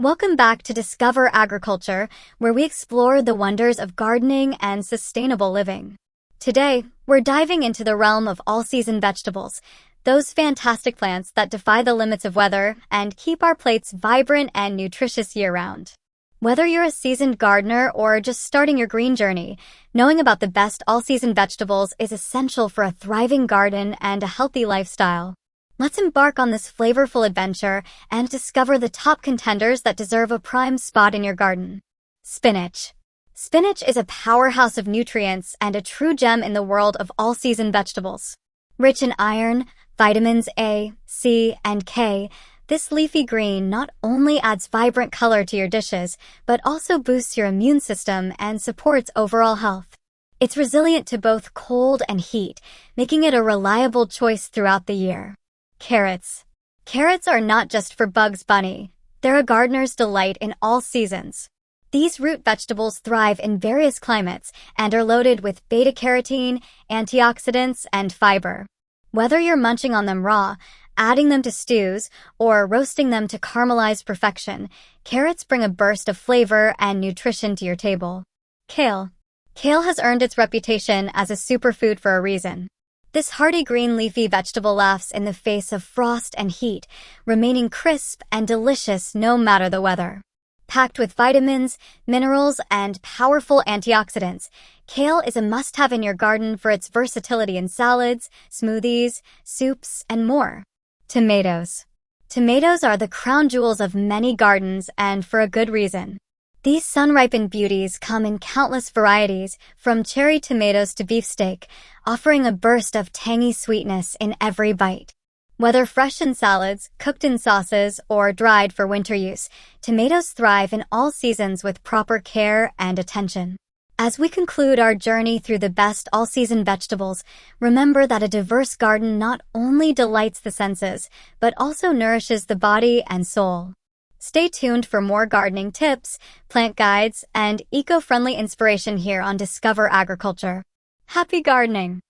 Welcome back to Discover Agriculture, where we explore the wonders of gardening and sustainable living. Today, we're diving into the realm of all-season vegetables, those fantastic plants that defy the limits of weather and keep our plates vibrant and nutritious year-round. Whether you're a seasoned gardener or just starting your green journey, knowing about the best all-season vegetables is essential for a thriving garden and a healthy lifestyle. Let's embark on this flavorful adventure and discover the top contenders that deserve a prime spot in your garden. Spinach. Spinach is a powerhouse of nutrients and a true gem in the world of all-season vegetables. Rich in iron, vitamins A, C, and K, this leafy green not only adds vibrant color to your dishes, but also boosts your immune system and supports overall health. It's resilient to both cold and heat, making it a reliable choice throughout the year. Carrots. Carrots are not just for Bugs Bunny. They're a gardener's delight in all seasons. These root vegetables thrive in various climates and are loaded with beta-carotene, antioxidants, and fiber. Whether you're munching on them raw, adding them to stews, or roasting them to caramelize perfection, carrots bring a burst of flavor and nutrition to your table. Kale. Kale has earned its reputation as a superfood for a reason. This hearty green leafy vegetable laughs in the face of frost and heat, remaining crisp and delicious no matter the weather. Packed with vitamins, minerals, and powerful antioxidants, kale is a must-have in your garden for its versatility in salads, smoothies, soups, and more. Tomatoes. Tomatoes are the crown jewels of many gardens, and for a good reason. These sun-ripened beauties come in countless varieties, from cherry tomatoes to beefsteak, offering a burst of tangy sweetness in every bite. Whether fresh in salads, cooked in sauces, or dried for winter use, tomatoes thrive in all seasons with proper care and attention. As we conclude our journey through the best all-season vegetables, remember that a diverse garden not only delights the senses, but also nourishes the body and soul. Stay tuned for more gardening tips, plant guides, and eco-friendly inspiration here on Discover Agriculture. Happy gardening!